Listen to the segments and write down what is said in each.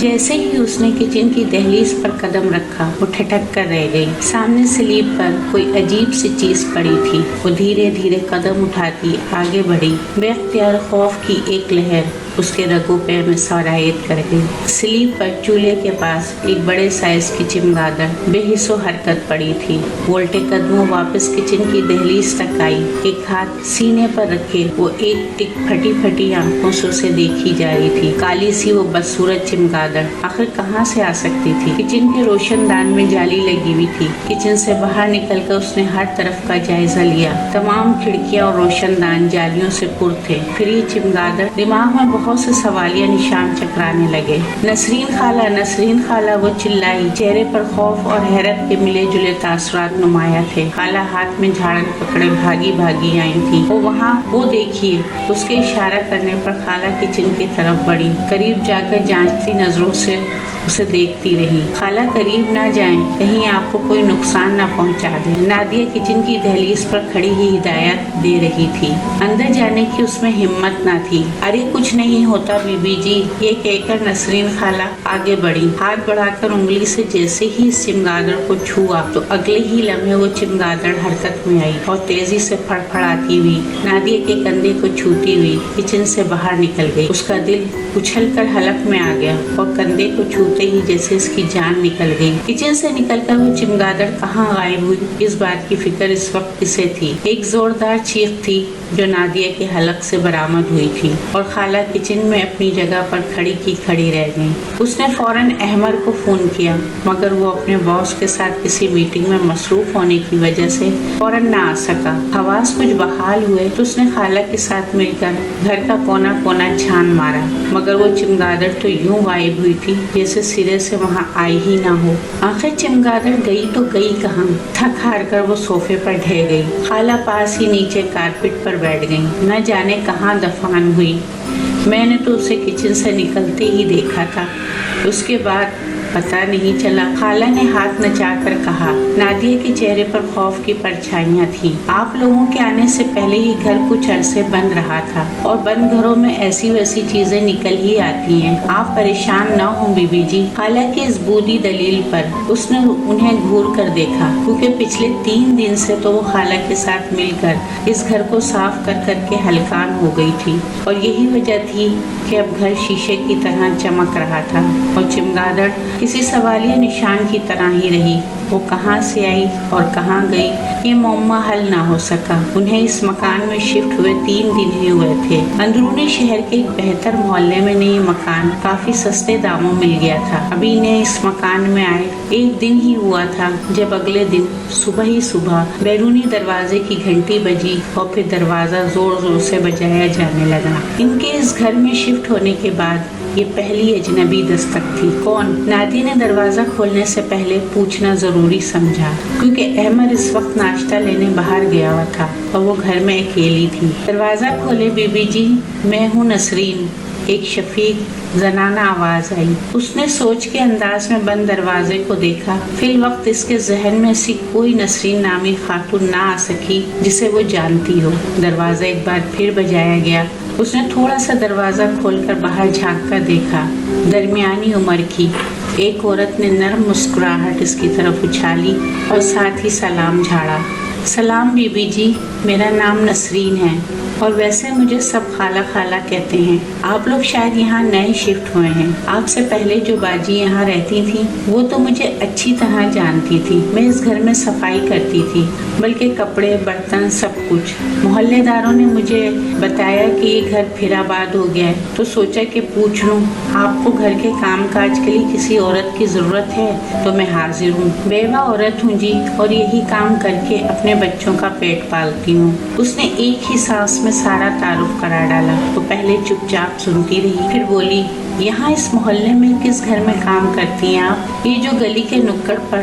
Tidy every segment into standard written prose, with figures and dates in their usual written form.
جیسے ہی اس نے کچن کی دہلیز پر قدم رکھا وہ ٹھٹک کر رہ گئی۔ سامنے سلیب پر کوئی عجیب سی چیز پڑی تھی۔ وہ دھیرے دھیرے قدم اٹھاتی آگے بڑھی۔ بے اختیار خوف کی ایک لہر اس کے رگوں پہ میں سرایت کر گئی۔ سلیب پر چولہے کے پاس ایک بڑے سائز کی چمگادڑ بے حس و حرکت پڑی تھی۔ وہ الٹے قدموں واپس کچن کی دہلیز تک آئی۔ ایک ہاتھ سینے پر رکھے وہ ایک ٹک پھٹی پھٹی آنکھوں سے اسے دیکھی جا رہی تھی۔ کالی سی وہ بدصورت چمگادڑ آخر کہاں سے آ سکتی تھی؟ کچن کے روشن دان میں جالی لگی ہوئی تھی۔ کچن سے باہر نکل کر اس نے ہر طرف کا جائزہ لیا۔ تمام کھڑکیاں اور روشن دان جالیوں سے پر تھے۔ پھر یہ چمگادڑ دماغ میں بہت سے سوالیہ نشان چکرانے لگے۔ نسرین خالہ، نسرین خالہ، وہ چلائی۔ چہرے پر خوف اور حیرت کے ملے جلے تاثرات نمایاں تھے۔ خالہ ہاتھ میں جھاڑن پکڑے بھاگی بھاگی آئی تھی۔ وہ وہاں، وہ دیکھیے۔ اس کے اشارہ کرنے پر خالہ کچن کی طرف بڑھی۔ قریب جا کر جانچتی نظروں سے اسے دیکھتی رہی۔ خالہ قریب نہ جائیں، کہیں آپ کو کوئی نقصان نہ پہنچا دے۔ نادیہ کچن کی دہلیز پر کھڑی ہی ہدایت دے رہی تھی۔ اندر جانے کی اس میں ہمت نہ تھی۔ ارے کچھ نہیں ہوتا بی بی جی، یہ کہہ کر نسرین خالہ آگے بڑھی۔ ہاتھ بڑھا کر انگلی سے جیسے ہی اس چمگادڑ کو چھوا تو اگلے ہی لمحے وہ چمگادڑ حرکت میں آئی اور تیزی سے پھڑپھڑاتی ہوئی نادیہ کے کندھے کو چھوتی ہوئی کچن سے باہر نکل گئی۔ اس کا دل اچھل کر حلق میں آ گیا اور کندھے کو چھوتے ہی جیسے اس کی جان نکل گئی۔ کچن سے نکل کر وہ چمگادڑ کہاں غائب ہوئی، اس بات کی فکر اس وقت اسے تھی۔ ایک زوردار چیخ تھی جو نادیہ کے حلق سے برآمد ہوئی تھی اور خالہ کچن میں اپنی جگہ پر کھڑی کی کھڑی رہ گئی۔ اس نے فوراً احمر کو فون کیا مگر وہ اپنے باس کے ساتھ کسی میٹنگ میں مصروف ہونے کی وجہ سے فوراً نہ آ سکا۔ حواس کچھ بحال ہوئے تو اس نے خالہ کے ساتھ مل کر گھر کا کونا کونا چھان مارا مگر وہ چمگادڑ تو یوں غائب ہوئی تھی جیسے سرے سے وہاں آئی ہی نہ ہو۔ آخر چمگادڑ گئی تو گئی کہاں؟ تھک ہار کر وہ صوفے پر ڈھہ گئی۔ خالہ پاس ہی نیچے کارپٹ پر بیٹھ گئی۔ نہ جانے کہاں دفن ہوئی۔ میں نے تو اسے کچن سے نکلتے ہی دیکھا تھا، اس کے بعد پتہ نہیں چلا۔ خالہ نے ہاتھ نچا کر کہا۔ نادیہ کے چہرے پر خوف کی پرچھائیاں تھیں۔ آپ لوگوں کے آنے سے پہلے ہی گھر کچھ عرصے بند رہا تھا اور بند گھروں میں ایسی ویسی چیزیں نکل ہی آتی ہیں۔ آپ پریشان نہ ہوں بی بی جی۔ خالہ کی اس بودی دلیل پر اس نے انہیں گھور کر دیکھا کیونکہ پچھلے 3 دن سے تو وہ خالہ کے ساتھ مل کر اس گھر کو صاف کر کر کے ہلکان ہو گئی تھی اور یہی وجہ تھی کہ اب گھر شیشے کی طرح چمک رہا تھا اور چمگادڑ کسی سوالیہ نشان کی طرح ہی رہی۔ وہ کہاں سے آئی اور کہاں گئی یہ معمہ حل نہ ہو سکا۔ انہیں اس مکان میں شفٹ ہوئے 3 دن ہی ہوئے تھے۔ اندرونی شہر کے ایک بہتر محلے میں یہ مکان کافی سستے داموں مل گیا تھا۔ ابھی انہیں اس مکان میں آئے 1 دن ہی ہوا تھا جب اگلے دن صبح ہی صبح بیرونی دروازے کی گھنٹی بجی اور پھر دروازہ زور زور سے بجایا جانے لگا۔ ان کے اس گھر میں شفٹ ہونے کے بعد یہ پہلی اجنبی دستک تھی۔ کون؟ نادیہ نے دروازہ کھولنے سے پہلے پوچھنا ضروری سمجھا کیونکہ احمد اس وقت ناشتہ لینے باہر گیا ہوا تھا اور وہ گھر میں اکیلی تھی۔ دروازہ کھولے بی بی جی، میں ہوں نسرین، ایک شفیق زنانہ آواز آئی۔ اس نے سوچ کے انداز میں بند دروازے کو دیکھا۔ فی الوقت اس کے ذہن میں ایسی کوئی نسرین نامی خاتون نہ آ سکی جسے وہ جانتی ہو۔ دروازہ ایک بار پھر بجایا گیا۔ اس نے تھوڑا سا دروازہ کھول کر باہر جھانک کر دیکھا۔ درمیانی عمر کی ایک عورت نے نرم مسکراہٹ اس کی طرف اچھالی اور ساتھ ہی سلام جھاڑا۔ سلام بی بی جی، میرا نام نسرین ہے اور ویسے مجھے سب خالہ خالہ کہتے ہیں۔ آپ لوگ شاید یہاں نئے شفٹ ہوئے ہیں۔ آپ سے پہلے جو باجی یہاں رہتی تھیں وہ تو مجھے اچھی طرح جانتی تھی۔ میں اس گھر میں صفائی کرتی تھی، بلکہ کپڑے برتن سب کچھ۔ محلے داروں نے مجھے بتایا کہ یہ گھر پھر آباد ہو گیا ہے تو سوچا کہ پوچھ لوں آپ کو گھر کے کام کاج کے لیے کسی عورت کی ضرورت ہے تو میں حاضر ہوں۔ بیوہ عورت ہوں جی اور یہی کام کر کے اپنے بچوں کا پیٹ پالتی ہوں۔ اس نے ایک ہی سانس میں سارا تعارف کرا ڈالا۔ وہ پہلے چپ چاپ سنتی رہی، پھر بولی، یہاں اس محلے میں کس گھر میں کام کرتی ہیں آپ؟ یہ جو گلی کے نکڑ پر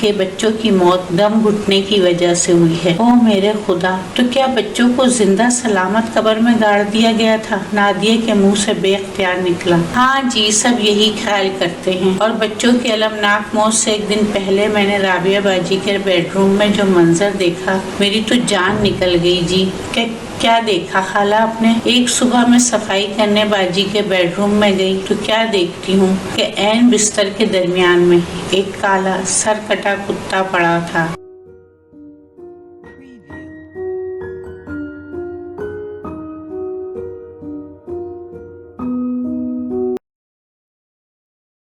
کہ بچوں کی موت دم گھٹنے کی وجہ سے ہوئی ہے۔ او میرے خدا، تو کیا بچوں کو زندہ سلامت قبر میں گاڑ دیا گیا تھا؟ نادیہ کے منہ سے بے اختیار نکلا۔ ہاں جی، سب یہی خیال کرتے ہیں۔ اور بچوں کی المناک موت سے ایک دن پہلے میں نے رابعہ باجی کے بیڈ روم میں جو منظر دیکھا، میری تو جان نکل گئی جی۔ کیا دیکھا خالہ آپ نے؟ ایک صبح میں صفائی کرنے باجی کے بیڈ روم میں گئی تو کیا دیکھتی ہوں کہ عین بستر کے درمیان میں ایک کالا سر کٹا کتا پڑا تھا۔